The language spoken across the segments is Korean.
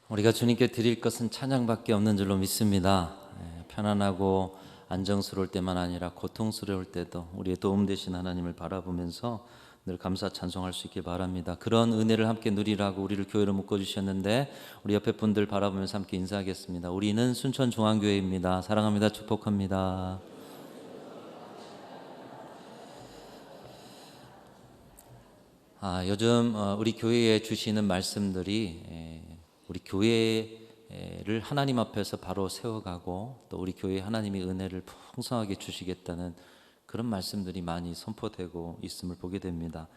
우리가 주님께 드릴 것은 찬양밖에 없는 줄로 믿습니다. 편안하고 안정스러울 때만 아니라 고통스러울 때도 우리의 도움 되신 하나님을 바라보면서 늘 감사 찬송할 수 있길 바랍니다. 그런 은혜를 함께 누리라고 우리를 교회로 묶어주셨는데 우리 옆에 분들 바라보면서 함께 인사하겠습니다. 우리는 순천중앙교회입니다. 사랑합니다. 축복합니다. 요즘 우리 교회에 주시는 말씀들이 우리 교회를 하나님 앞에서 바로 세워가고 또 우리 교회에 하나님의 은혜를 풍성하게 주시겠다는 그런 말씀들이 많이 선포되고 있음을 보게 됩니다.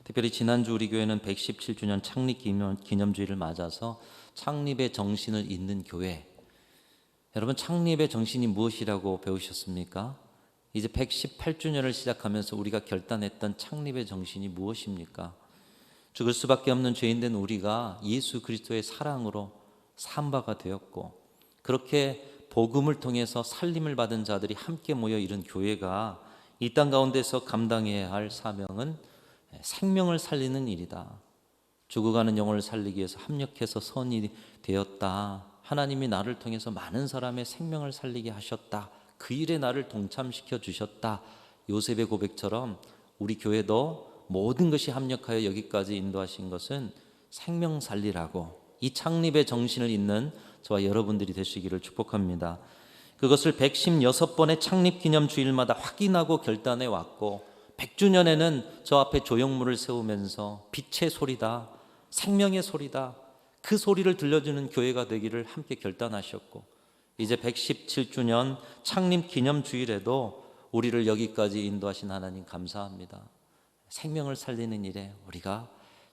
특별히 지난주 우리 교회는 117주년 창립 기념주일을 맞아서 창립의 정신을 잇는 교회. 여러분, 창립의 정신이 무엇이라고 배우셨습니까? 이제 118주년을 시작하면서 우리가 결단했던 창립의 정신이 무엇입니까? 죽을 수밖에 없는 죄인된 우리가 예수 그리스도의 사랑으로 산바가 되었고, 그렇게 복음을 통해서 살림을 받은 자들이 함께 모여 이룬 교회가 이 땅 가운데서 감당해야 할 사명은 생명을 살리는 일이다. 죽어가는 영혼을 살리기 위해서 합력해서 선이 되었다. 하나님이 나를 통해서 많은 사람의 생명을 살리게 하셨다. 그 일에 나를 동참시켜 주셨다. 요셉의 고백처럼 우리 교회도 모든 것이 합력하여 여기까지 인도하신 것은 생명 살리라고, 이 창립의 정신을 잇는 저와 여러분들이 되시기를 축복합니다. 그것을 116번의 창립 기념 주일마다 확인하고 결단해 왔고, 100주년에는 저 앞에 조형물을 세우면서 빛의 소리다, 생명의 소리다, 그 소리를 들려주는 교회가 되기를 함께 결단하셨고, 이제 117주년 창립 기념 주일에도 우리를 여기까지 인도하신 하나님 감사합니다. 생명을 살리는 일에 우리가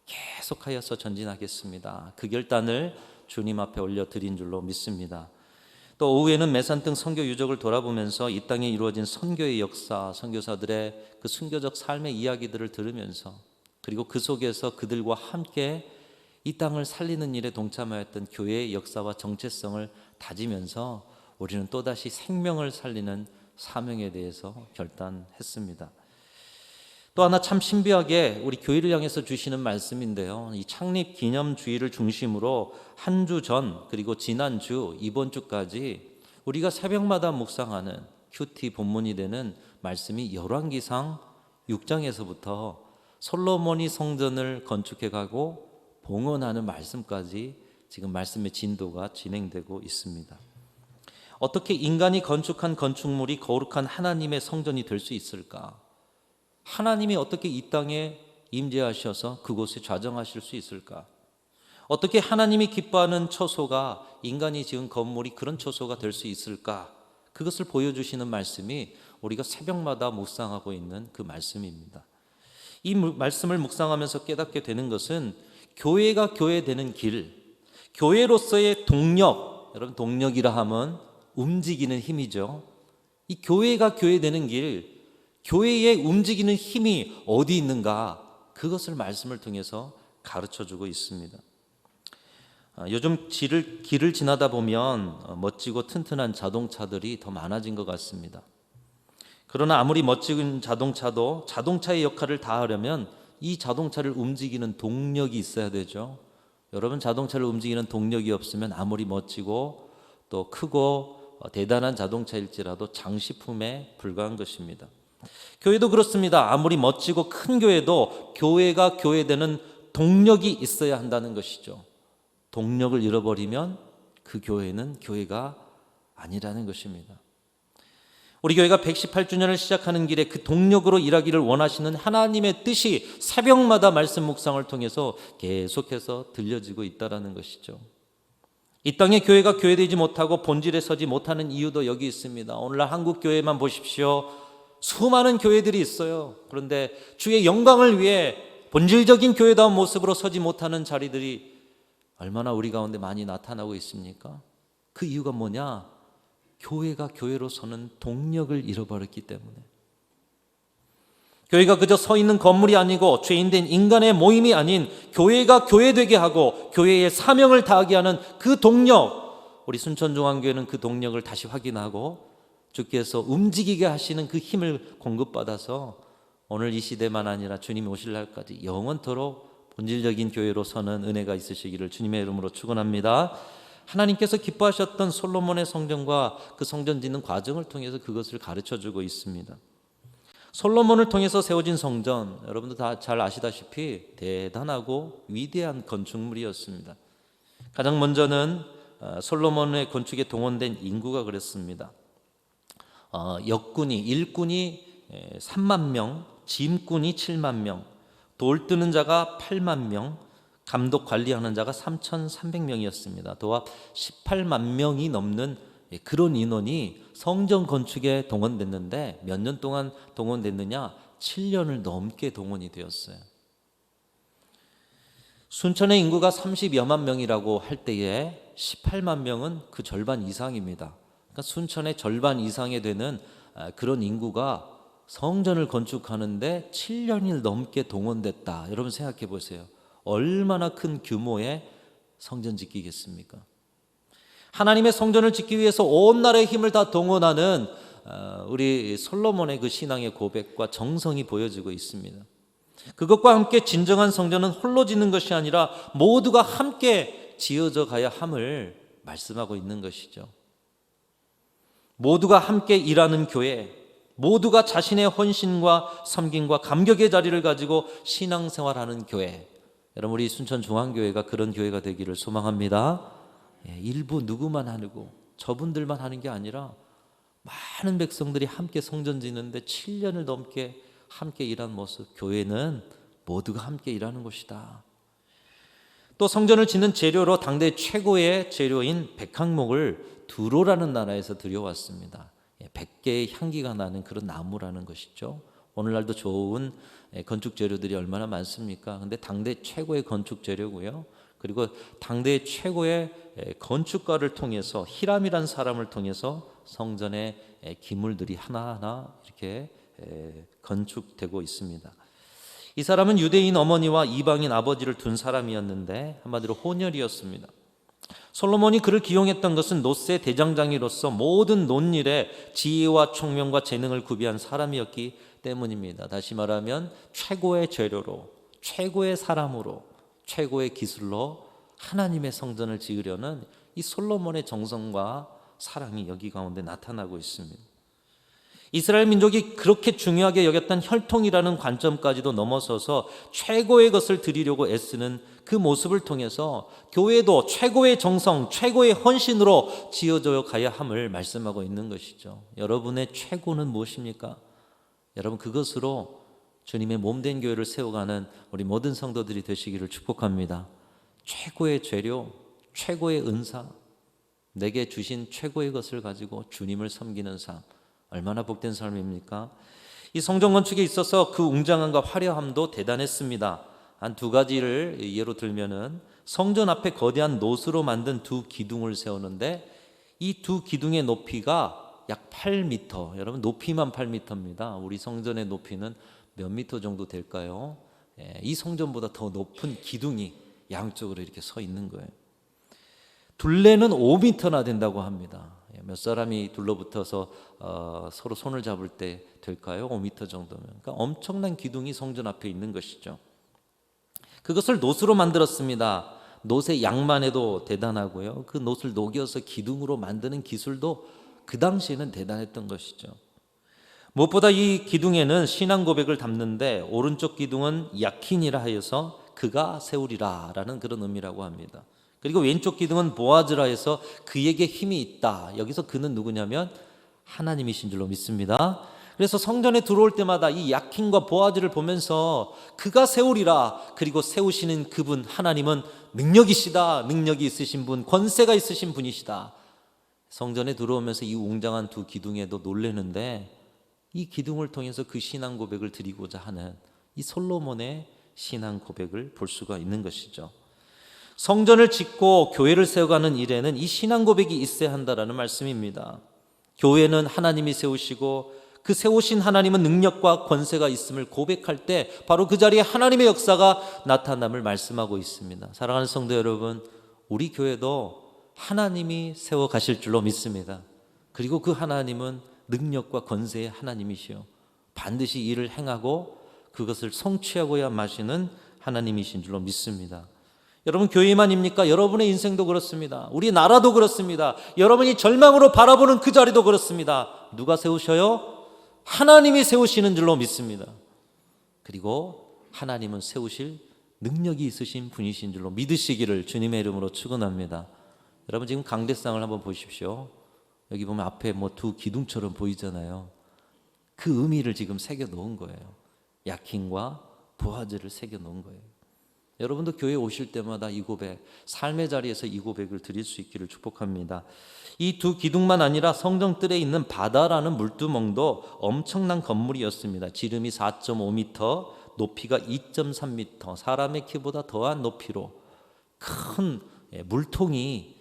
계속하여서 전진하겠습니다. 그 결단을 주님 앞에 올려드린 줄로 믿습니다. 또 오후에는 매산등 선교 유적을 돌아보면서 이 땅에 이루어진 선교의 역사, 선교사들의 그 순교적 삶의 이야기들을 들으면서, 그리고 그 속에서 그들과 함께 이 땅을 살리는 일에 동참하였던 교회의 역사와 정체성을 다지면서 우리는 또다시 생명을 살리는 사명에 대해서 결단했습니다. 또 하나 참 신비하게 우리 교회를 향해서 주시는 말씀인데요, 이 창립 기념주의를 중심으로 한 주 전, 그리고 지난주, 이번 주까지 우리가 새벽마다 묵상하는 큐티 본문이 되는 말씀이 열왕기상 6장에서부터 솔로몬이 성전을 건축해가고 봉헌하는 말씀까지 지금 말씀의 진도가 진행되고 있습니다. 어떻게 인간이 건축한 건축물이 거룩한 하나님의 성전이 될 수 있을까? 하나님이 어떻게 이 땅에 임재하셔서 그곳에 좌정하실 수 있을까? 어떻게 하나님이 기뻐하는 처소가, 인간이 지은 건물이 그런 처소가 될 수 있을까? 그것을 보여주시는 말씀이 우리가 새벽마다 묵상하고 있는 그 말씀입니다. 이 말씀을 묵상하면서 깨닫게 되는 것은 교회가 교회되는 길, 교회로서의 동력, 여러분 동력이라 하면 움직이는 힘이죠. 이 교회가 교회되는 길, 교회의 움직이는 힘이 어디 있는가, 그것을 말씀을 통해서 가르쳐주고 있습니다. 요즘 길을 지나다 보면 멋지고 튼튼한 자동차들이 더 많아진 것 같습니다. 그러나 아무리 멋진 자동차도 자동차의 역할을 다하려면 이 자동차를 움직이는 동력이 있어야 되죠. 여러분, 자동차를 움직이는 동력이 없으면 아무리 멋지고 또 크고 대단한 자동차일지라도 장식품에 불과한 것입니다. 교회도 그렇습니다. 아무리 멋지고 큰 교회도 교회가 교회되는 동력이 있어야 한다는 것이죠. 동력을 잃어버리면 그 교회는 교회가 아니라는 것입니다. 우리 교회가 118주년을 시작하는 길에 그 동력으로 일하기를 원하시는 하나님의 뜻이 새벽마다 말씀 묵상을 통해서 계속해서 들려지고 있다는 것이죠. 이 땅에 교회가 교회되지 못하고 본질에 서지 못하는 이유도 여기 있습니다. 오늘날 한국 교회만 보십시오. 수많은 교회들이 있어요. 그런데 주의 영광을 위해 본질적인 교회다운 모습으로 서지 못하는 자리들이 얼마나 우리 가운데 많이 나타나고 있습니까? 그 이유가 뭐냐? 교회가 교회로 서는 동력을 잃어버렸기 때문에. 교회가 그저 서 있는 건물이 아니고 죄인된 인간의 모임이 아닌 교회가 교회되게 하고 교회의 사명을 다하게 하는 그 동력, 우리 순천중앙교회는 그 동력을 다시 확인하고 주께서 움직이게 하시는 그 힘을 공급받아서 오늘 이 시대만 아니라 주님이 오실 날까지 영원토록 본질적인 교회로 서는 은혜가 있으시기를 주님의 이름으로 축원합니다. 하나님께서 기뻐하셨던 솔로몬의 성전과 그 성전 짓는 과정을 통해서 그것을 가르쳐주고 있습니다. 솔로몬을 통해서 세워진 성전, 여러분도 다 잘 아시다시피 대단하고 위대한 건축물이었습니다. 가장 먼저는 솔로몬의 건축에 동원된 인구가 그랬습니다. 일꾼이 3만 명, 짐꾼이 7만 명, 돌 뜨는 자가 8만 명, 감독 관리하는 자가 3,300명이었습니다. 도합 18만 명이 넘는 그런 인원이 성전 건축에 동원됐는데 몇 년 동안 동원됐느냐? 7년을 넘게 동원이 되었어요. 순천의 인구가 30여만 명이라고 할 때에 18만 명은 그 절반 이상입니다. 그러니까 순천의 절반 이상이 되는 그런 인구가 성전을 건축하는데 7년이 넘게 동원됐다. 여러분 생각해 보세요. 얼마나 큰 규모의 성전 짓기겠습니까? 하나님의 성전을 짓기 위해서 온 나라의 힘을 다 동원하는 우리 솔로몬의 그 신앙의 고백과 정성이 보여지고 있습니다. 그것과 함께 진정한 성전은 홀로 짓는 것이 아니라 모두가 함께 지어져 가야 함을 말씀하고 있는 것이죠. 모두가 함께 일하는 교회, 모두가 자신의 헌신과 섬김과 감격의 자리를 가지고 신앙생활하는 교회, 여러분 우리 순천중앙교회가 그런 교회가 되기를 소망합니다. 일부 누구만 하고 저분들만 하는 게 아니라 많은 백성들이 함께 성전 짓는데 7년을 넘게 함께 일한 모습, 교회는 모두가 함께 일하는 곳이다. 또 성전을 짓는 재료로 당대 최고의 재료인 백향목을 두로라는 나라에서 들여왔습니다. 100개의 향기가 나는 그런 나무라는 것이죠. 오늘날도 좋은 건축 재료들이 얼마나 많습니까? 근데 당대 최고의 건축 재료고요. 그리고 당대 최고의 건축가를 통해서 히람이라는 사람을 통해서 성전의 기물들이 하나하나 이렇게 건축되고 있습니다. 이 사람은 유대인 어머니와 이방인 아버지를 둔 사람이었는데 한마디로 혼혈이었습니다. 솔로몬이 그를 기용했던 것은 노새 대장장이로서 모든 논일에 지혜와 총명과 재능을 구비한 사람이었기 때문입니다. 다시 말하면 최고의 재료로, 최고의 사람으로, 최고의 기술로 하나님의 성전을 지으려는 이 솔로몬의 정성과 사랑이 여기 가운데 나타나고 있습니다. 이스라엘 민족이 그렇게 중요하게 여겼던 혈통이라는 관점까지도 넘어서서 최고의 것을 드리려고 애쓰는 그 모습을 통해서 교회도 최고의 정성, 최고의 헌신으로 지어져 가야 함을 말씀하고 있는 것이죠. 여러분의 최고는 무엇입니까? 여러분 그것으로 주님의 몸된 교회를 세워가는 우리 모든 성도들이 되시기를 축복합니다. 최고의 재료, 최고의 은사, 내게 주신 최고의 것을 가지고 주님을 섬기는 삶, 얼마나 복된 삶입니까? 이 성전 건축에 있어서 그 웅장함과 화려함도 대단했습니다. 한 두 가지를 예로 들면은 성전 앞에 거대한 노수로 만든 두 기둥을 세우는데 이 두 기둥의 높이가 약 8m, 여러분 높이만 8m입니다. 우리 성전의 높이는 몇 미터 정도 될까요? 이 성전보다 더 높은 기둥이 양쪽으로 이렇게 서 있는 거예요. 둘레는 5m나 된다고 합니다. 몇 사람이 둘러붙어서 서로 손을 잡을 때 될까요? 5m 정도면. 그러니까 엄청난 기둥이 성전 앞에 있는 것이죠. 그것을 노수로 만들었습니다. 노새 양만 해도 대단하고요. 그 노를 녹여서 기둥으로 만드는 기술도 그 당시에는 대단했던 것이죠. 무엇보다 이 기둥에는 신앙 고백을 담는데 오른쪽 기둥은 야킨이라 하여서 그가 세우리라 라는 그런 의미라고 합니다. 그리고 왼쪽 기둥은 보아즈라 해서 그에게 힘이 있다. 여기서 그는 누구냐면 하나님이신 줄로 믿습니다. 그래서 성전에 들어올 때마다 이 야킨과 보아즈를 보면서 그가 세우리라, 그리고 세우시는 그분 하나님은 능력이시다, 능력이 있으신 분, 권세가 있으신 분이시다. 성전에 들어오면서 이 웅장한 두 기둥에도 놀라는데 이 기둥을 통해서 그 신앙 고백을 드리고자 하는 이 솔로몬의 신앙 고백을 볼 수가 있는 것이죠. 성전을 짓고 교회를 세워가는 일에는 이 신앙 고백이 있어야 한다라는 말씀입니다. 교회는 하나님이 세우시고 그 세우신 하나님은 능력과 권세가 있음을 고백할 때 바로 그 자리에 하나님의 역사가 나타남을 말씀하고 있습니다. 사랑하는 성도 여러분, 우리 교회도 하나님이 세워 가실 줄로 믿습니다. 그리고 그 하나님은 능력과 권세의 하나님이시요 반드시 일을 행하고 그것을 성취하고야 마시는 하나님이신 줄로 믿습니다. 여러분, 교회만입니까? 여러분의 인생도 그렇습니다. 우리 나라도 그렇습니다. 여러분이 절망으로 바라보는 그 자리도 그렇습니다. 누가 세우셔요? 하나님이 세우시는 줄로 믿습니다. 그리고 하나님은 세우실 능력이 있으신 분이신 줄로 믿으시기를 주님의 이름으로 축원합니다. 여러분, 지금 강대상을 한번 보십시오. 여기 보면 앞에 두 기둥처럼 보이잖아요. 그 의미를 지금 새겨 놓은 거예요. 약hin과 부하들을 새겨 놓은 거예요. 여러분도 교회 오실 때마다 이 고백, 삶의 자리에서 이 고백을 드릴 수 있기를 축복합니다. 이 두 기둥만 아니라 성정뜰에 있는 바다라는 물두멍도 엄청난 건물이었습니다. 지름이 4.5m, 높이가 2.3m, 사람의 키보다 더한 높이로 큰 물통이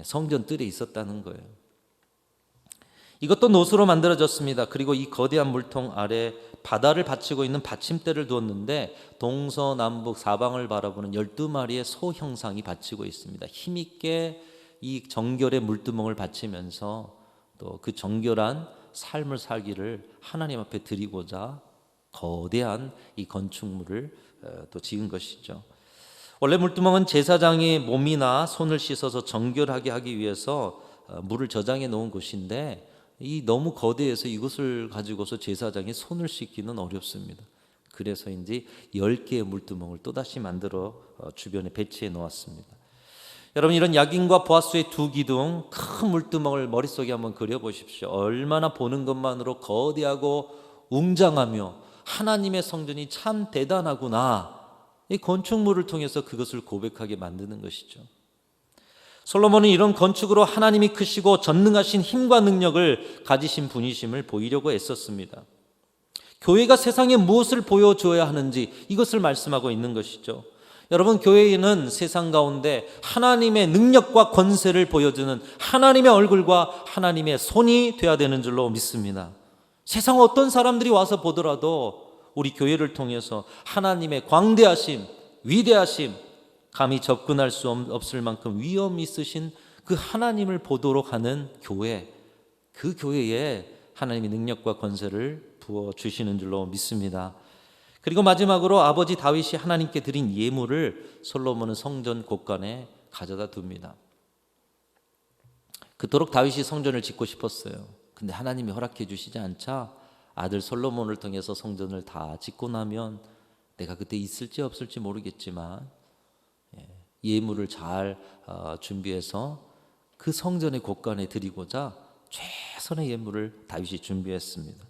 성전뜰에 있었다는 거예요. 이것도 노수로 만들어졌습니다. 그리고 이 거대한 물통 아래 바다를 받치고 있는 받침대를 두었는데 동서남북 사방을 바라보는 12마리의 소 형상이 받치고 있습니다. 힘있게 이 정결의 물두멍을 받치면서 또 그 정결한 삶을 살기를 하나님 앞에 드리고자 거대한 이 건축물을 또 지은 것이죠. 원래 물두멍은 제사장이 몸이나 손을 씻어서 정결하게 하기 위해서 물을 저장해 놓은 곳인데 이 너무 거대해서 이것을 가지고서 제사장이 손을 씻기는 어렵습니다. 그래서인지 10개의 물두멍을 또다시 만들어 주변에 배치해 놓았습니다. 여러분, 이런 약인과 보아스의 두 기둥, 큰 물두멍을 머릿속에 한번 그려보십시오. 얼마나 보는 것만으로 거대하고 웅장하며 하나님의 성전이 참 대단하구나, 이 건축물을 통해서 그것을 고백하게 만드는 것이죠. 솔로몬은 이런 건축으로 하나님이 크시고 전능하신 힘과 능력을 가지신 분이심을 보이려고 애썼습니다. 교회가 세상에 무엇을 보여줘야 하는지 이것을 말씀하고 있는 것이죠. 여러분, 교회는 세상 가운데 하나님의 능력과 권세를 보여주는 하나님의 얼굴과 하나님의 손이 되어야 되는 줄로 믿습니다. 세상 어떤 사람들이 와서 보더라도 우리 교회를 통해서 하나님의 광대하심, 위대하심, 감히 접근할 수 없을 만큼 위엄 있으신 그 하나님을 보도록 하는 교회, 그 교회에 하나님의 능력과 권세를 부어주시는 줄로 믿습니다. 그리고 마지막으로 아버지 다윗이 하나님께 드린 예물을 솔로몬은 성전 곳간에 가져다 둡니다. 그토록 다윗이 성전을 짓고 싶었어요. 근데 하나님이 허락해 주시지 않자 아들 솔로몬을 통해서 성전을 다 짓고 나면 내가 그때 있을지 없을지 모르겠지만 예물을 잘 준비해서 그 성전의 곳간에 드리고자 최선의 예물을 다윗이 준비했습니다.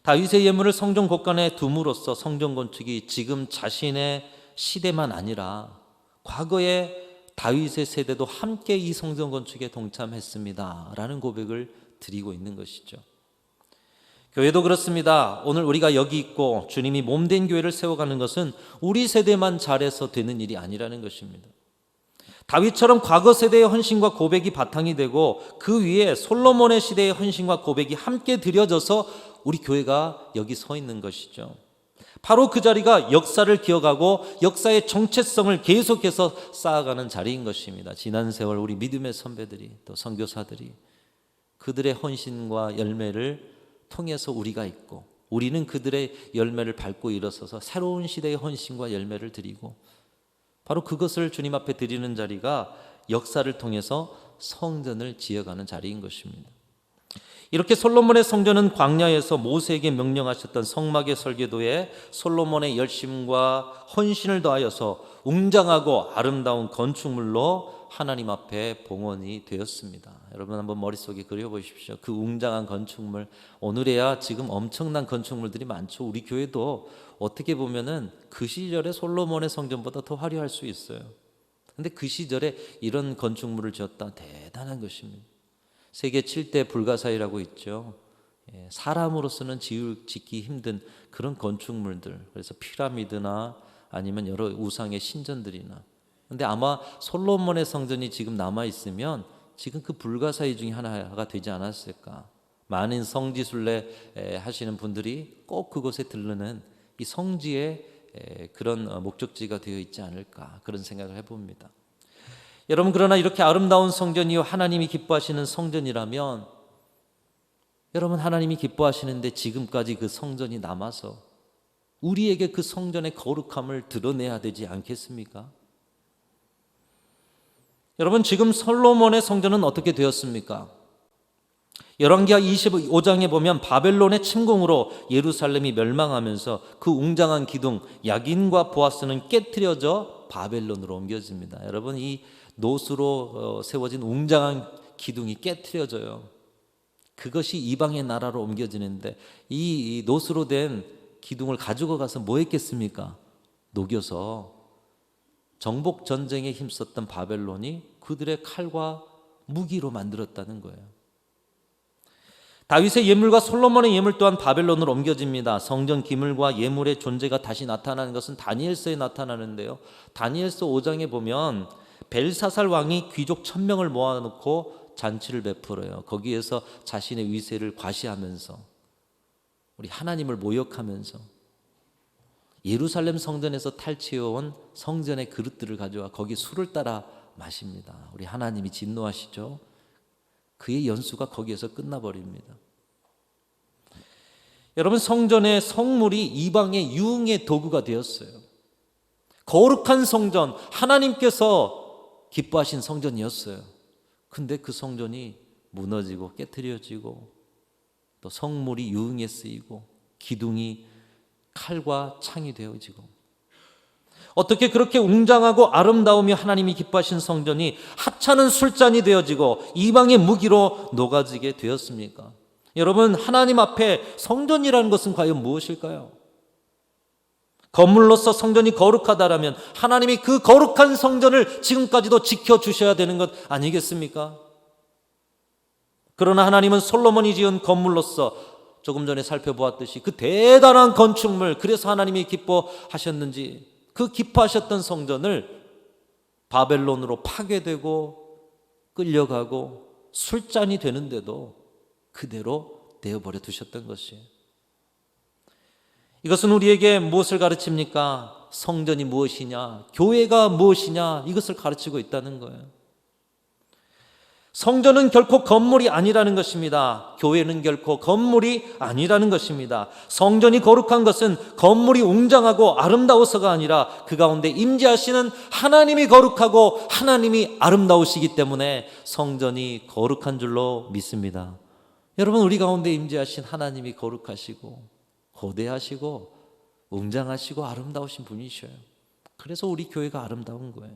다윗의 예물을 성전 곳간에 둠으로써 성전 건축이 지금 자신의 시대만 아니라 과거의 다윗의 세대도 함께 이 성전 건축에 동참했습니다 라는 고백을 드리고 있는 것이죠. 교회도 그렇습니다. 오늘 우리가 여기 있고 주님이 몸된 교회를 세워가는 것은 우리 세대만 잘해서 되는 일이 아니라는 것입니다. 다윗처럼 과거 세대의 헌신과 고백이 바탕이 되고 그 위에 솔로몬의 시대의 헌신과 고백이 함께 드려져서 우리 교회가 여기 서 있는 것이죠. 바로 그 자리가 역사를 기억하고 역사의 정체성을 계속해서 쌓아가는 자리인 것입니다. 지난 세월 우리 믿음의 선배들이 또 선교사들이 그들의 헌신과 열매를 통해서 우리가 있고 우리는 그들의 열매를 밟고 일어서서 새로운 시대의 헌신과 열매를 드리고 바로 그것을 주님 앞에 드리는 자리가 역사를 통해서 성전을 지어가는 자리인 것입니다. 이렇게 솔로몬의 성전은 광야에서 모세에게 명령하셨던 성막의 설계도에 솔로몬의 열심과 헌신을 더하여서 웅장하고 아름다운 건축물로 하나님 앞에 봉헌이 되었습니다. 여러분 한번 머릿속에 그려보십시오. 그 웅장한 건축물, 오늘에야 지금 엄청난 건축물들이 많죠. 우리 교회도 어떻게 보면은 그 시절에 솔로몬의 성전보다 더 화려할 수 있어요. 근데 그 시절에 이런 건축물을 지었다, 대단한 것입니다. 세계 7대 불가사의라고 있죠. 사람으로서는 짓기 힘든 그런 건축물들, 그래서 피라미드나 아니면 여러 우상의 신전들이나. 근데 아마 솔로몬의 성전이 지금 남아있으면 지금 그 불가사의 중에 하나가 되지 않았을까. 많은 성지순례 하시는 분들이 꼭 그곳에 들르는 이 성지의 그런 목적지가 되어 있지 않을까, 그런 생각을 해봅니다. 여러분, 그러나 이렇게 아름다운 성전이요 하나님이 기뻐하시는 성전이라면, 여러분 하나님이 기뻐하시는데 지금까지 그 성전이 남아서 우리에게 그 성전의 거룩함을 드러내야 되지 않겠습니까? 여러분, 지금 솔로몬의 성전은 어떻게 되었습니까? 열왕기하 25장에 보면 바벨론의 침공으로 예루살렘이 멸망하면서 그 웅장한 기둥 야긴과 보아스는 깨트려져 바벨론으로 옮겨집니다. 여러분, 이 노수로 세워진 웅장한 기둥이 깨트려져요. 그것이 이방의 나라로 옮겨지는데 이 노수로 된 기둥을 가지고 가서 뭐 했겠습니까? 녹여서 정복 전쟁에 힘썼던 바벨론이 그들의 칼과 무기로 만들었다는 거예요. 다윗의 예물과 솔로몬의 예물 또한 바벨론으로 옮겨집니다. 성전 기물과 예물의 존재가 다시 나타나는 것은 다니엘서에 나타나는데요. 다니엘서 5장에 보면 벨사살 왕이 귀족 1000명을 모아놓고 잔치를 베풀어요. 거기에서 자신의 위세를 과시하면서 우리 하나님을 모욕하면서 예루살렘 성전에서 탈취해온 성전의 그릇들을 가져와 거기 술을 따라 마십니다. 우리 하나님이 진노하시죠. 그의 연수가 거기에서 끝나버립니다. 여러분, 성전의 성물이 이방의 유흥의 도구가 되었어요. 거룩한 성전, 하나님께서 기뻐하신 성전이었어요. 근데 그 성전이 무너지고 깨트려지고 또 성물이 유흥에 쓰이고 기둥이 칼과 창이 되어지고, 어떻게 그렇게 웅장하고 아름다우며 하나님이 기뻐하신 성전이 하찮은 술잔이 되어지고 이방의 무기로 녹아지게 되었습니까? 여러분, 하나님 앞에 성전이라는 것은 과연 무엇일까요? 건물로서 성전이 거룩하다라면 하나님이 그 거룩한 성전을 지금까지도 지켜주셔야 되는 것 아니겠습니까? 그러나 하나님은 솔로몬이 지은 건물로서 조금 전에 살펴보았듯이 그 대단한 건축물, 그래서 하나님이 기뻐하셨는지 그 기뻐하셨던 성전을 바벨론으로 파괴되고 끌려가고 술잔이 되는데도 그대로 내어버려 두셨던 것이에요. 이것은 우리에게 무엇을 가르칩니까? 성전이 무엇이냐, 교회가 무엇이냐, 이것을 가르치고 있다는 거예요. 성전은 결코 건물이 아니라는 것입니다. 교회는 결코 건물이 아니라는 것입니다. 성전이 거룩한 것은 건물이 웅장하고 아름다워서가 아니라 그 가운데 임재하시는 하나님이 거룩하고 하나님이 아름다우시기 때문에 성전이 거룩한 줄로 믿습니다. 여러분, 우리 가운데 임재하신 하나님이 거룩하시고 거대하시고 웅장하시고 아름다우신 분이셔요. 그래서 우리 교회가 아름다운 거예요.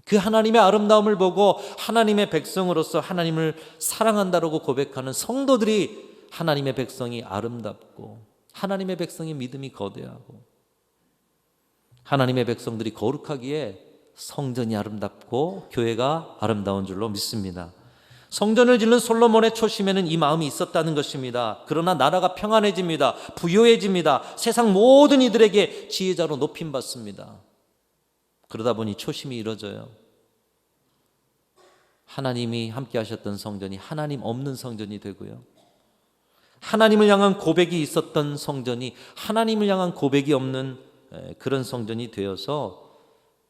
그 하나님의 아름다움을 보고 하나님의 백성으로서 하나님을 사랑한다라고 고백하는 성도들이 하나님의 백성이 아름답고 하나님의 백성의 믿음이 거대하고 하나님의 백성들이 거룩하기에 성전이 아름답고 교회가 아름다운 줄로 믿습니다. 성전을 짓는 솔로몬의 초심에는 이 마음이 있었다는 것입니다. 그러나 나라가 평안해집니다. 부유해집니다. 세상 모든 이들에게 지혜자로 높임받습니다. 그러다 보니 초심이 이루어져요. 하나님이 함께 하셨던 성전이 하나님 없는 성전이 되고요. 하나님을 향한 고백이 있었던 성전이 하나님을 향한 고백이 없는 그런 성전이 되어서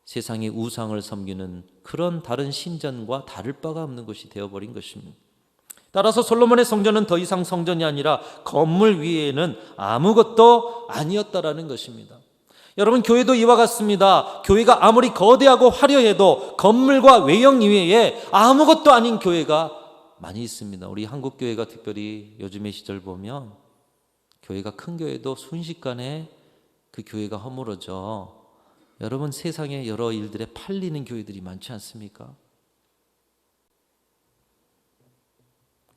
세상의 우상을 섬기는 그런 다른 신전과 다를 바가 없는 것이 되어버린 것입니다. 따라서 솔로몬의 성전은 더 이상 성전이 아니라 건물 위에는 아무것도 아니었다라는 것입니다. 여러분, 교회도 이와 같습니다. 교회가 아무리 거대하고 화려해도 건물과 외형 이외에 아무것도 아닌 교회가 많이 있습니다. 우리 한국 교회가 특별히 요즘의 시절 보면 교회가 큰 교회도 순식간에 그 교회가 허물어져 여러분, 세상의 여러 일들에 팔리는 교회들이 많지 않습니까?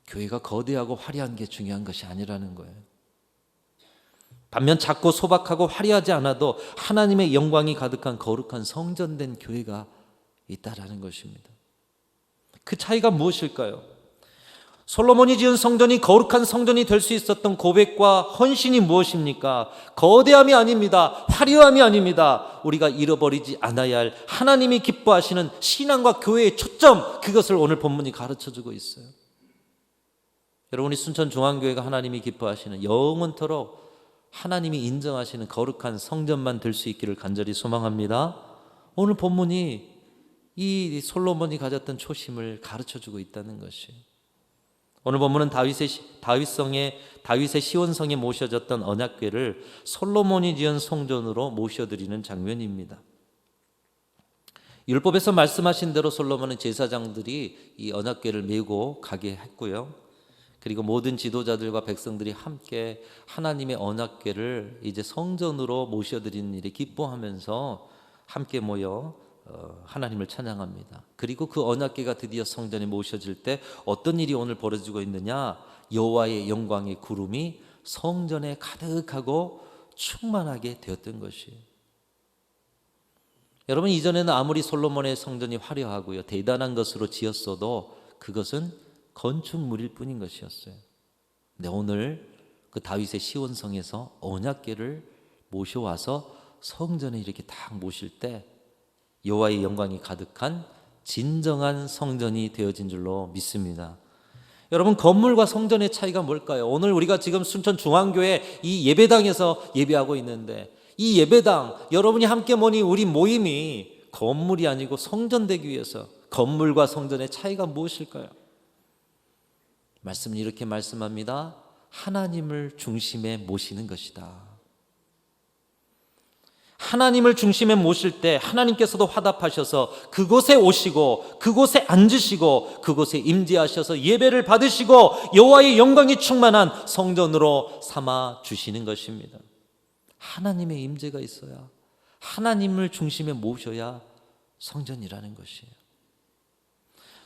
교회가 거대하고 화려한 게 중요한 것이 아니라는 거예요. 반면 작고 소박하고 화려하지 않아도 하나님의 영광이 가득한 거룩한 성전된 교회가 있다라는 것입니다. 그 차이가 무엇일까요? 솔로몬이 지은 성전이 거룩한 성전이 될 수 있었던 고백과 헌신이 무엇입니까? 거대함이 아닙니다. 화려함이 아닙니다. 우리가 잃어버리지 않아야 할 하나님이 기뻐하시는 신앙과 교회의 초점, 그것을 오늘 본문이 가르쳐주고 있어요. 여러분이 순천중앙교회가 하나님이 기뻐하시는 영원토록 하나님이 인정하시는 거룩한 성전만 될 수 있기를 간절히 소망합니다. 오늘 본문이 이 솔로몬이 가졌던 초심을 가르쳐주고 있다는 것이, 오늘 본문은 다윗의 시온성에 모셔졌던 언약궤를 솔로몬이 지은 성전으로 모셔드리는 장면입니다. 율법에서 말씀하신 대로 솔로몬은 제사장들이 이 언약궤를 메고 가게 했고요. 그리고 모든 지도자들과 백성들이 함께 하나님의 언약궤를 이제 성전으로 모셔드리는 일에 기뻐하면서 함께 모여 하나님을 찬양합니다. 그리고 그 언약궤가 드디어 성전에 모셔질 때 어떤 일이 오늘 벌어지고 있느냐? 여호와의 영광의 구름이 성전에 가득하고 충만하게 되었던 것이에요. 여러분, 이전에는 아무리 솔로몬의 성전이 화려하고요 대단한 것으로 지었어도 그것은 건축물일 뿐인 것이었어요. 근데 오늘 그 다윗의 시온성에서 언약궤를 모셔와서 성전에 이렇게 딱 모실 때 여호와의 영광이 가득한 진정한 성전이 되어진 줄로 믿습니다. 여러분, 건물과 성전의 차이가 뭘까요? 오늘 우리가 지금 순천중앙교회 이 예배당에서 예배하고 있는데 이 예배당, 여러분이 함께 모인 우리 모임이 건물이 아니고 성전 되기 위해서 건물과 성전의 차이가 무엇일까요? 말씀은 이렇게 말씀합니다. 하나님을 중심에 모시는 것이다. 하나님을 중심에 모실 때 하나님께서도 화답하셔서 그곳에 오시고 그곳에 앉으시고 그곳에 임재하셔서 예배를 받으시고 여호와의 영광이 충만한 성전으로 삼아 주시는 것입니다. 하나님의 임재가 있어야, 하나님을 중심에 모셔야 성전이라는 것이에요.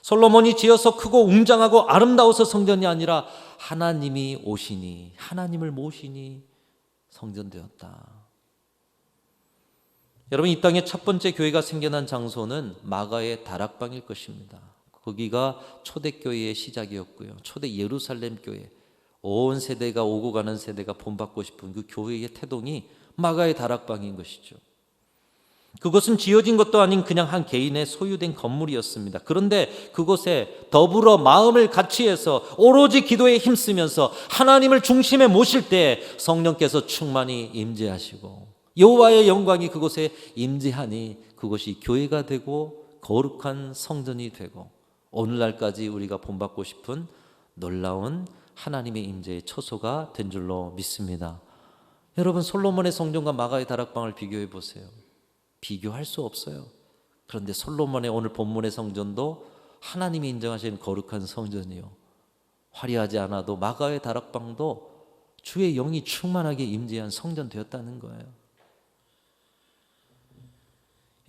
솔로몬이 지어서 크고 웅장하고 아름다워서 성전이 아니라 하나님이 오시니, 하나님을 모시니 성전되었다. 여러분, 이 땅에 첫 번째 교회가 생겨난 장소는 마가의 다락방일 것입니다. 거기가 초대교회의 시작이었고요. 초대 예루살렘 교회, 온 세대가 오고 가는 세대가 본받고 싶은 그 교회의 태동이 마가의 다락방인 것이죠. 그것은 지어진 것도 아닌 그냥 한 개인의 소유된 건물이었습니다. 그런데 그곳에 더불어 마음을 같이 해서 오로지 기도에 힘쓰면서 하나님을 중심에 모실 때 성령께서 충만히 임재하시고 여호와의 영광이 그곳에 임재하니 그것이 교회가 되고 거룩한 성전이 되고 오늘날까지 우리가 본받고 싶은 놀라운 하나님의 임재의 처소가 된 줄로 믿습니다. 여러분, 솔로몬의 성전과 마가의 다락방을 비교해 보세요. 비교할 수 없어요. 그런데 솔로몬의 오늘 본문의 성전도 하나님이 인정하시는 거룩한 성전이요, 화려하지 않아도 마가의 다락방도 주의 영이 충만하게 임재한 성전 되었다는 거예요.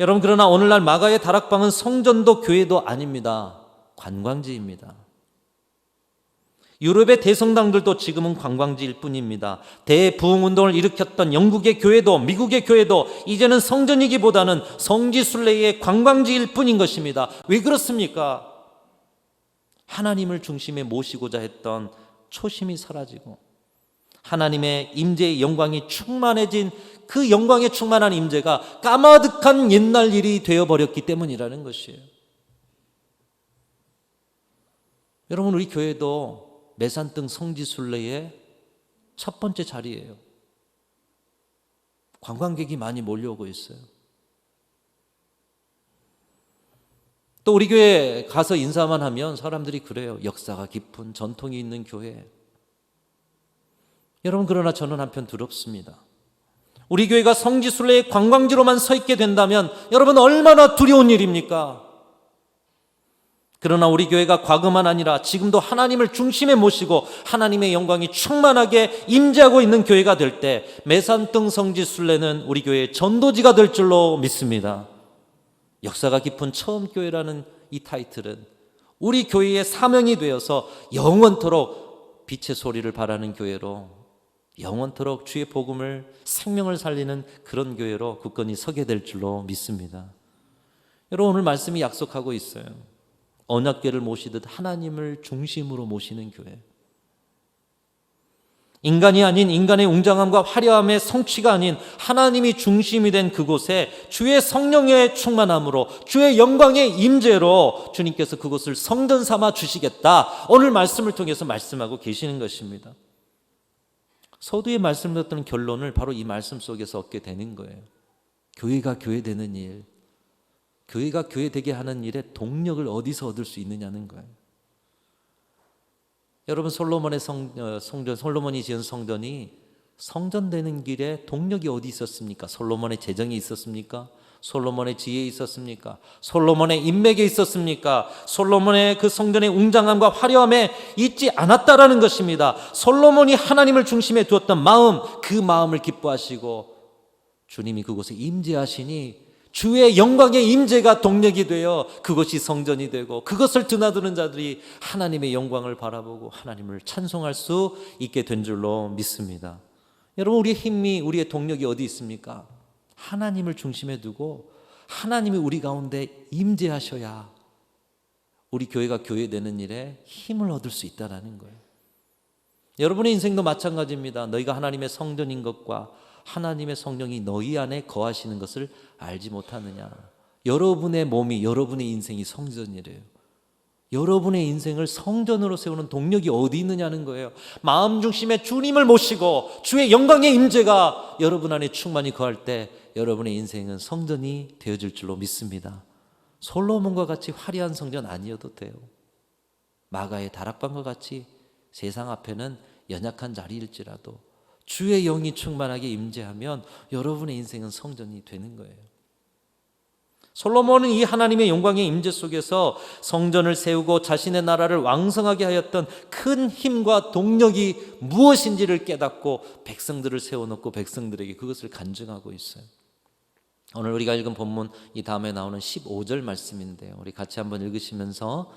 여러분, 그러나 오늘날 마가의 다락방은 성전도 교회도 아닙니다. 관광지입니다. 유럽의 대성당들도 지금은 관광지일 뿐입니다. 대부흥운동을 일으켰던 영국의 교회도 미국의 교회도 이제는 성전이기보다는 성지순례의 관광지일 뿐인 것입니다. 왜 그렇습니까? 하나님을 중심에 모시고자 했던 초심이 사라지고 하나님의 임재의 영광이 충만해진 그 영광에 충만한 임재가 까마득한 옛날 일이 되어버렸기 때문이라는 것이에요. 여러분, 우리 교회도 매산등 성지순례의 첫 번째 자리예요. 관광객이 많이 몰려오고 있어요. 또 우리 교회 가서 인사만 하면 사람들이 그래요. 역사가 깊은 전통이 있는 교회. 여러분, 그러나 저는 한편 두렵습니다. 우리 교회가 성지순례의 관광지로만 서 있게 된다면 여러분, 얼마나 두려운 일입니까? 그러나 우리 교회가 과거만 아니라 지금도 하나님을 중심에 모시고 하나님의 영광이 충만하게 임재하고 있는 교회가 될 때 매산등 성지순례는 우리 교회의 전도지가 될 줄로 믿습니다. 역사가 깊은 처음 교회라는 이 타이틀은 우리 교회의 사명이 되어서 영원토록 빛의 소리를 바라는 교회로, 영원토록 주의 복음을, 생명을 살리는 그런 교회로 굳건히 서게 될 줄로 믿습니다. 여러분, 오늘 말씀이 약속하고 있어요. 언약궤를 모시듯 하나님을 중심으로 모시는 교회. 인간이 아닌 인간의 웅장함과 화려함의 성취가 아닌 하나님이 중심이 된 그곳에 주의 성령의 충만함으로 주의 영광의 임재로 주님께서 그곳을 성전 삼아 주시겠다. 오늘 말씀을 통해서 말씀하고 계시는 것입니다. 서두에 말씀드렸던 결론을 바로 이 말씀 속에서 얻게 되는 거예요. 교회가 교회되는 일, 교회가 교회되게 하는 일에 동력을 어디서 얻을 수 있느냐는 거예요. 여러분 솔로몬의 성전, 솔로몬이 지은 성전이 성전되는 길에 동력이 어디 있었습니까? 솔로몬의 재정이 있었습니까? 솔로몬의 지혜에 있었습니까? 솔로몬의 인맥에 있었습니까? 솔로몬의 그 성전의 웅장함과 화려함에 있지 않았다라는 것입니다. 솔로몬이 하나님을 중심에 두었던 마음, 그 마음을 기뻐하시고 주님이 그곳에 임재하시니 주의 영광의 임재가 동력이 되어 그것이 성전이 되고, 그것을 드나드는 자들이 하나님의 영광을 바라보고 하나님을 찬송할 수 있게 된 줄로 믿습니다. 여러분, 우리의 힘이, 우리의 동력이 어디 있습니까? 하나님을 중심에 두고 하나님이 우리 가운데 임재하셔야 우리 교회가 교회되는 일에 힘을 얻을 수 있다는 거예요. 여러분의 인생도 마찬가지입니다. 너희가 하나님의 성전인 것과 하나님의 성령이 너희 안에 거하시는 것을 알지 못하느냐. 여러분의 몸이, 여러분의 인생이 성전이래요. 여러분의 인생을 성전으로 세우는 동력이 어디 있느냐는 거예요. 마음 중심에 주님을 모시고 주의 영광의 임재가 여러분 안에 충만히 거할 때 여러분의 인생은 성전이 되어질 줄로 믿습니다. 솔로몬과 같이 화려한 성전 아니어도 돼요. 마가의 다락방과 같이 세상 앞에는 연약한 자리일지라도 주의 영이 충만하게 임재하면 여러분의 인생은 성전이 되는 거예요. 솔로몬은 이 하나님의 영광의 임재 속에서 성전을 세우고 자신의 나라를 왕성하게 하였던 큰 힘과 동력이 무엇인지를 깨닫고 백성들을 세워놓고 백성들에게 그것을 간증하고 있어요. 오늘 우리가 읽은 본문 이 다음에 나오는 15절 말씀인데요, 우리 같이 한번 읽으시면서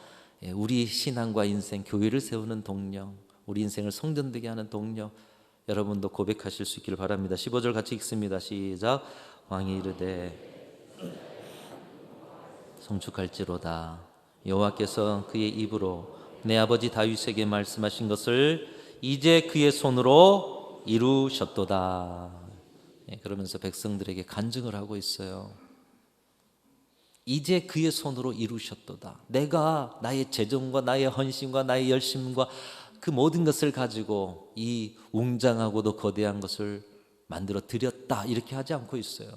우리 신앙과 인생, 교회를 세우는 동력, 우리 인생을 성전되게 하는 동력, 여러분도 고백하실 수 있기를 바랍니다. 15절 같이 읽습니다. 시작. 왕이 이르되 성축할지로다. 여호와께서 그의 입으로 내 아버지 다윗에게 말씀하신 것을 이제 그의 손으로 이루셨도다. 그러면서 백성들에게 간증을 하고 있어요. 이제 그의 손으로 이루셨도다. 내가 나의 재정과 나의 헌신과 나의 열심과 그 모든 것을 가지고 이 웅장하고도 거대한 것을 만들어 드렸다, 이렇게 하지 않고 있어요.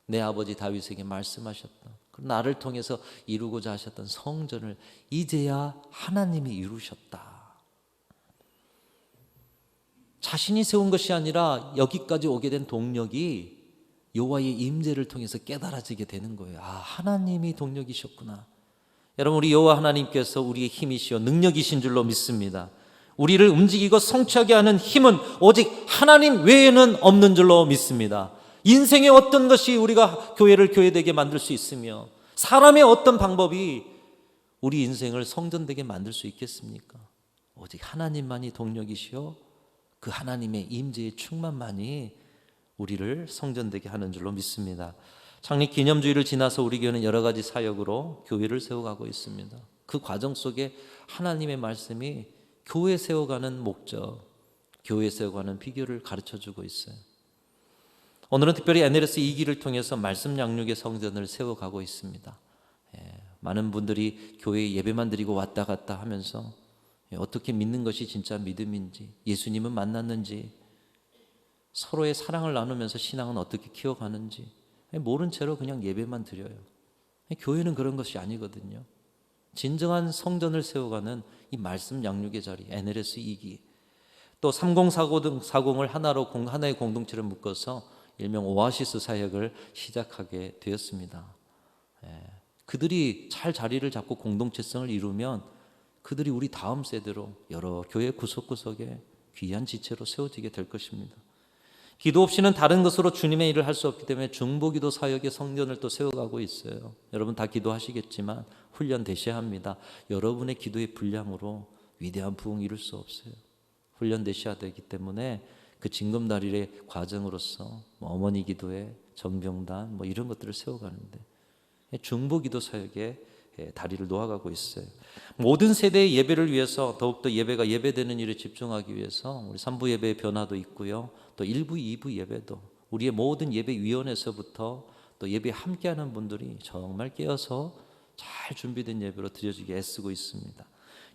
내 아버지 다윗에게 말씀하셨다. 나를 통해서 이루고자 하셨던 성전을 이제야 하나님이 이루셨다. 자신이 세운 것이 아니라 여기까지 오게 된 동력이 여호와의 임재를 통해서 깨달아지게 되는 거예요. 아, 하나님이 동력이셨구나. 여러분, 우리 여호와 하나님께서 우리의 힘이시요 능력이신 줄로 믿습니다. 우리를 움직이고 성취하게 하는 힘은 오직 하나님 외에는 없는 줄로 믿습니다. 인생의 어떤 것이 우리가 교회를 교회되게 만들 수 있으며 사람의 어떤 방법이 우리 인생을 성전되게 만들 수 있겠습니까? 오직 하나님만이 동력이시요 그 하나님의 임재의 충만만이 우리를 성전되게 하는 줄로 믿습니다. 창립 기념주의를 지나서 우리 교회는 여러 가지 사역으로 교회를 세워가고 있습니다. 그 과정 속에 하나님의 말씀이 교회 세워가는 목적, 교회 세워가는 비결을 가르쳐주고 있어요. 오늘은 특별히 NLS 2기를 통해서 말씀 양육의 성전을 세워가고 있습니다. 많은 분들이 교회에 예배만 드리고 왔다 갔다 하면서 어떻게 믿는 것이 진짜 믿음인지, 예수님은 만났는지, 서로의 사랑을 나누면서 신앙은 어떻게 키워가는지 모른 채로 그냥 예배만 드려요. 교회는 그런 것이 아니거든요. 진정한 성전을 세워가는 이 말씀 양육의 자리, NLS 2기, 또 3040을 하나의 공동체를 묶어서 일명 오아시스 사역을 시작하게 되었습니다. 그들이 잘 자리를 잡고 공동체성을 이루면 그들이 우리 다음 세대로 여러 교회 구석구석에 귀한 지체로 세워지게 될 것입니다. 기도 없이는 다른 것으로 주님의 일을 할 수 없기 때문에 중보기도 사역의 성전을 또 세워가고 있어요. 여러분 다 기도하시겠지만 훈련되셔야 합니다. 여러분의 기도의 분량으로 위대한 부흥을 이룰 수 없어요. 훈련되셔야 되기 때문에 그 징검다리의 과정으로서 어머니 기도회, 정병단 이런 것들을 세워가는데 중보기도 사역에 다리를 놓아가고 있어요. 모든 세대의 예배를 위해서 더욱더 예배가 예배되는 일에 집중하기 위해서 우리 3부 예배의 변화도 있고요. 또 1부, 2부 예배도 우리의 모든 예배위원회에서부터 또 예배에 함께하는 분들이 정말 깨어서 잘 준비된 예배로 드려지게 애쓰고 있습니다.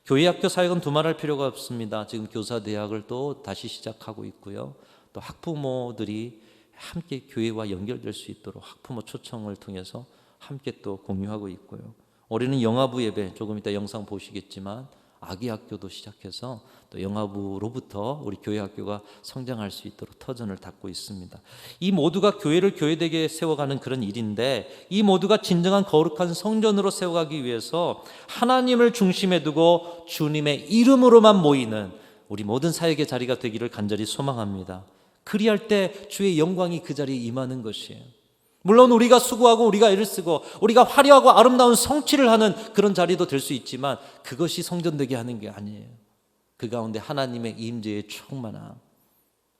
교회 학교 사역은 두말할 필요가 없습니다. 지금 교사 대학을 또 다시 시작하고 있고요. 또 학부모들이 함께 교회와 연결될 수 있도록 학부모 초청을 통해서 함께 또 공유하고 있고요. 올해는 영아부 예배, 조금 이따 영상 보시겠지만 아기 학교도 시작해서 또 영화부로부터 우리 교회 학교가 성장할 수 있도록 터전을 닦고 있습니다. 이 모두가 교회를 교회되게 세워가는 그런 일인데, 이 모두가 진정한 거룩한 성전으로 세워가기 위해서 하나님을 중심에 두고 주님의 이름으로만 모이는 우리 모든 사역의 자리가 되기를 간절히 소망합니다. 그리할 때 주의 영광이 그 자리에 임하는 것이에요. 물론 우리가 수고하고 우리가 애를 쓰고 우리가 화려하고 아름다운 성취를 하는 그런 자리도 될 수 있지만 그것이 성전되게 하는 게 아니에요. 그 가운데 하나님의 임재의 충만함,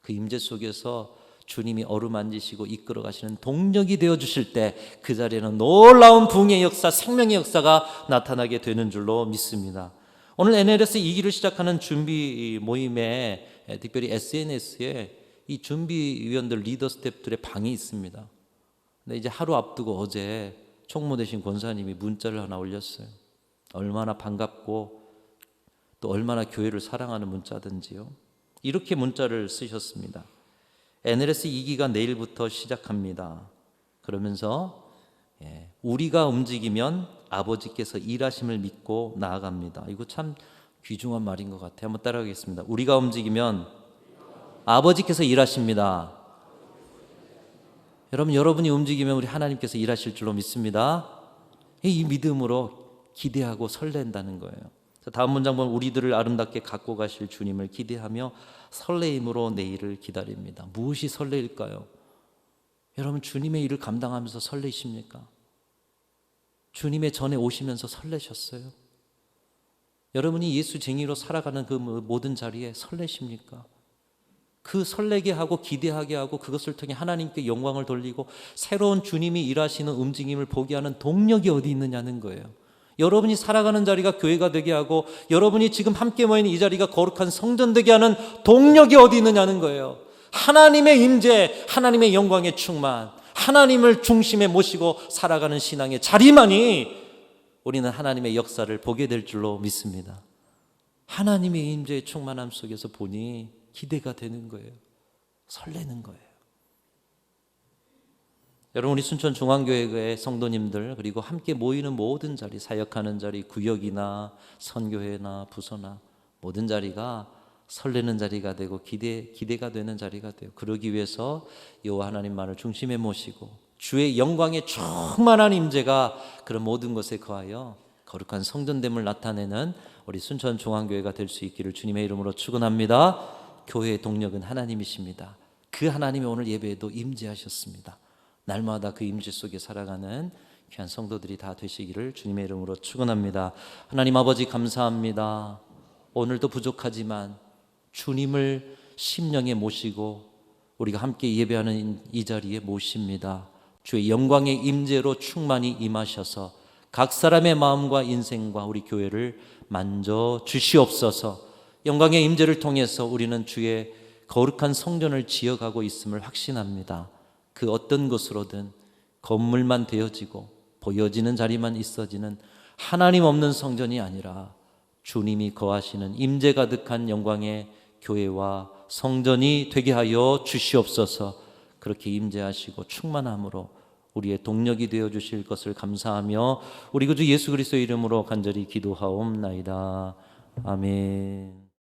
그 임재 속에서 주님이 어루만지시고 이끌어 가시는 동력이 되어 주실 때 그 자리에는 놀라운 부흥의 역사, 생명의 역사가 나타나게 되는 줄로 믿습니다. 오늘 NLS 2기를 시작하는 준비 모임에 특별히 SNS에 이 준비위원들 리더 스태프들의 방이 있습니다. 근데 이제 하루 앞두고 어제 총무 되신 권사님이 문자를 하나 올렸어요. 얼마나 반갑고 또 얼마나 교회를 사랑하는 문자든지요. 이렇게 문자를 쓰셨습니다. NLS 2기가 내일부터 시작합니다. 그러면서 우리가 움직이면 아버지께서 일하심을 믿고 나아갑니다. 이거 참 귀중한 말인 것 같아요. 한번 따라하겠습니다. 우리가 움직이면 아버지께서 일하십니다. 여러분이 움직이면 우리 하나님께서 일하실 줄로 믿습니다. 이 믿음으로 기대하고 설렌다는 거예요. 다음 문장 보면 우리들을 아름답게 갖고 가실 주님을 기대하며 설레임으로 내일을 기다립니다. 무엇이 설레일까요? 여러분, 주님의 일을 감당하면서 설레십니까? 주님의 전에 오시면서 설레셨어요? 여러분이 예수쟁이로 살아가는 그 모든 자리에 설레십니까? 그 설레게 하고 기대하게 하고 그것을 통해 하나님께 영광을 돌리고 새로운 주님이 일하시는 움직임을 보게 하는 동력이 어디 있느냐는 거예요. 여러분이 살아가는 자리가 교회가 되게 하고 여러분이 지금 함께 모이는 이 자리가 거룩한 성전 되게 하는 동력이 어디 있느냐는 거예요. 하나님의 임재, 하나님의 영광의 충만, 하나님을 중심에 모시고 살아가는 신앙의 자리만이 우리는 하나님의 역사를 보게 될 줄로 믿습니다. 하나님의 임재의 충만함 속에서 보니 기대가 되는 거예요. 설레는 거예요. 여러분, 우리 순천중앙교회의 성도님들 그리고 함께 모이는 모든 자리, 사역하는 자리, 구역이나 선교회나 부서나 모든 자리가 설레는 자리가 되고 기대가 되는 자리가 돼요. 그러기 위해서 여호와 하나님만을 중심에 모시고 주의 영광의 충만한 임재가 그런 모든 것에 거하여 거룩한 성전됨을 나타내는 우리 순천중앙교회가 될 수 있기를 주님의 이름으로 축원합니다. 교회의 동력은 하나님이십니다. 그 하나님이 오늘 예배에도 임재하셨습니다. 날마다 그 임재 속에 살아가는 귀한 성도들이 다 되시기를 주님의 이름으로 축원합니다. 하나님 아버지 감사합니다. 오늘도 부족하지만 주님을 심령에 모시고 우리가 함께 예배하는 이 자리에 모십니다. 주의 영광의 임재로 충만히 임하셔서 각 사람의 마음과 인생과 우리 교회를 만져 주시옵소서. 영광의 임재를 통해서 우리는 주의 거룩한 성전을 지어가고 있음을 확신합니다. 그 어떤 것으로든 건물만 되어지고 보여지는 자리만 있어지는 하나님 없는 성전이 아니라 주님이 거하시는 임재 가득한 영광의 교회와 성전이 되게 하여 주시옵소서. 그렇게 임재하시고 충만함으로 우리의 동력이 되어 주실 것을 감사하며 우리 구주 예수 그리스도의 이름으로 간절히 기도하옵나이다. 아멘.